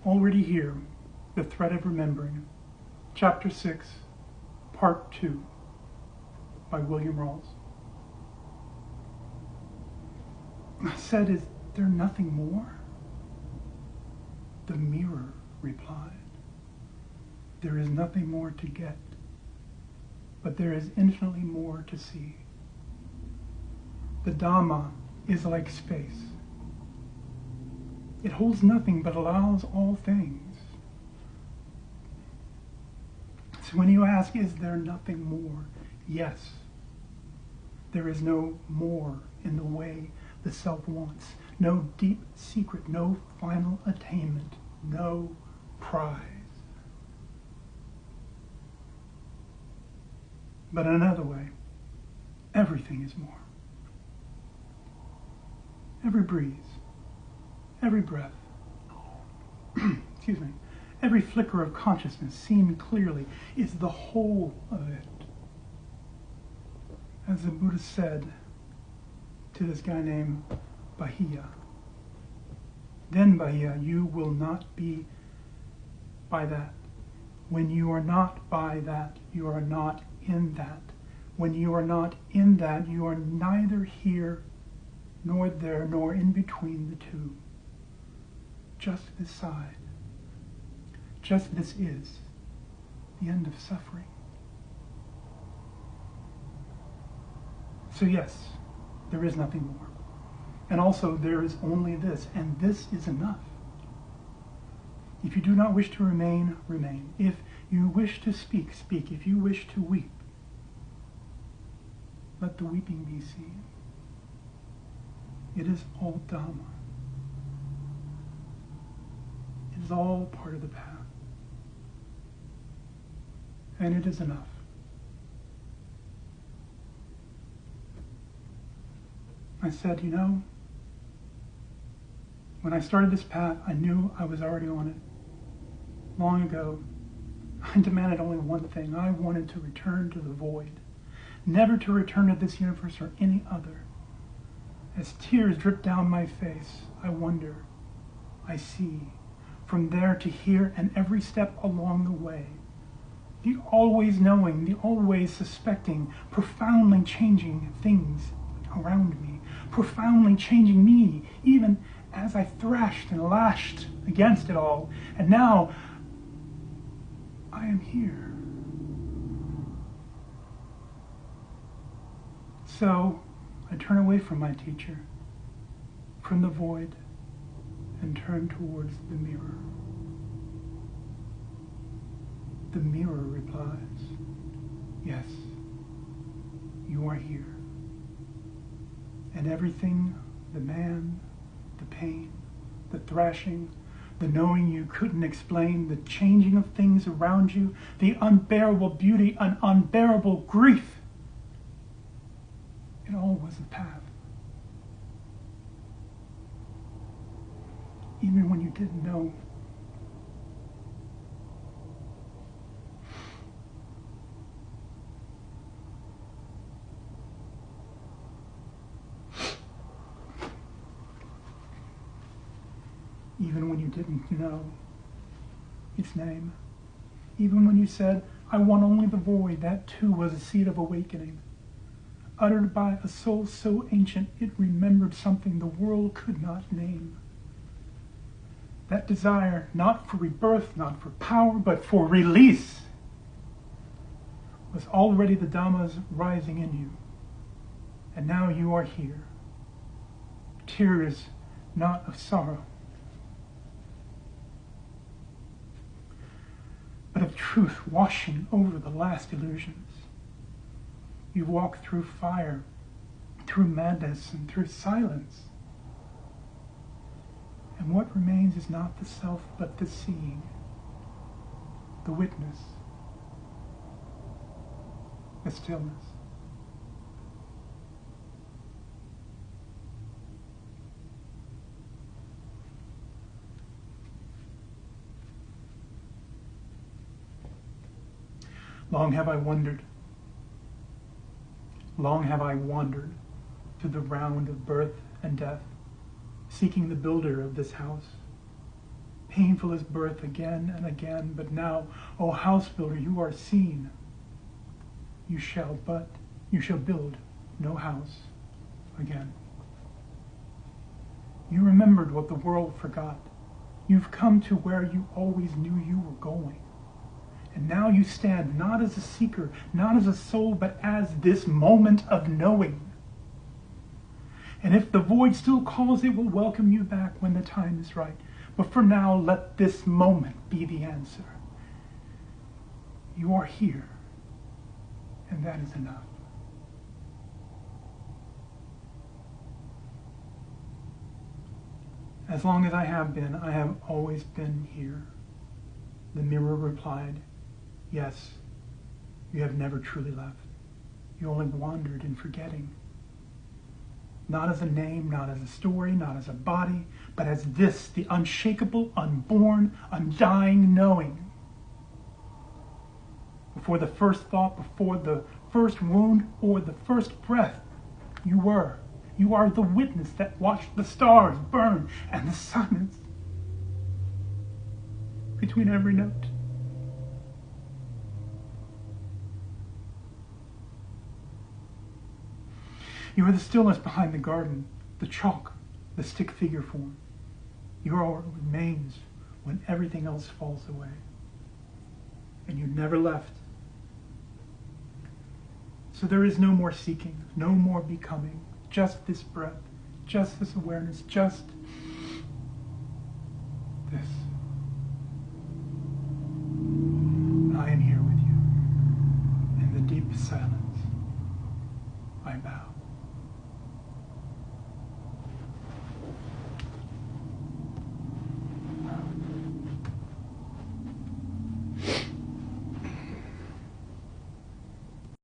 Already here, The Thread of Remembering, Chapter 6, Part 2, by William Rawls. I said, "Is there nothing more?" The mirror replied, "There is nothing more to get, but there is infinitely more to see. The Dhamma is like space. It holds nothing but allows all things. So when you ask, is there nothing more? Yes. There is no more in the way the self wants. No deep secret, no final attainment, no prize. But in another way, everything is more. Every breeze, every breath, excuse me, every flicker of consciousness seen clearly is the whole of it. As the Buddha said to this guy named Bahia, then Bahia, you will not be by that. When you are not by that, you are not in that. When you are not in that, you are neither here nor there, nor in between the two. Just this side. Just this is the end of suffering. So yes, there is nothing more. And also there is only this, and this is enough. If you do not wish to remain, remain. If you wish to speak, speak. If you wish to weep, let the weeping be seen. It is all Dhamma. It is all part of the path. And it is enough. I said, when I started this path, I knew I was already on it. Long ago, I demanded only one thing. I wanted to return to the void, never to return to this universe or any other. As tears drip down my face, I wonder, I see, from there to here and every step along the way, the always knowing, the always suspecting, profoundly changing things around me, profoundly changing me, even as I thrashed and lashed against it all. And now, I am here. So, I turn away from my teacher, from the void, and turn towards the mirror. The mirror replies, yes, you are here. And everything, the man, the pain, the thrashing, the knowing you couldn't explain, the changing of things around you, the unbearable beauty and unbearable grief, it all was the path. Even when you didn't know. Even when you didn't know its name. Even when you said, I want only the void, that too was a seed of awakening. Uttered by a soul so ancient it remembered something the world could not name. That desire, not for rebirth, not for power, but for release, was already the Dhamma's rising in you. And now you are here. Tears not of sorrow, but of truth washing over the last illusions. You walk through fire, through madness, and through silence. And what remains is not the self, but the seeing, the witness, the stillness. Long have I wondered. Long have I wandered through the round of birth and death, seeking the builder of this house, painful as birth again and again, but now, O house builder, you are seen. You shall build no house again. You remembered what the world forgot. You've come to where you always knew you were going. And now you stand not as a seeker, not as a soul, but as this moment of knowing. And if the void still calls, it will welcome you back when the time is right. But for now, let this moment be the answer. You are here, and that is enough. As long as I have been, I have always been here. The mirror replied, yes, you have never truly left. You only wandered in forgetting. Not as a name, not as a story, not as a body, but as this, the unshakable, unborn, undying knowing. Before the first thought, before the first wound, or the first breath, you were. You are the witness that watched the stars burn and the silence between every note. You are the stillness behind the garden, the chalk, the stick figure form. You are what remains when everything else falls away. And you never left. So there is no more seeking, no more becoming. Just this breath, just this awareness, just this.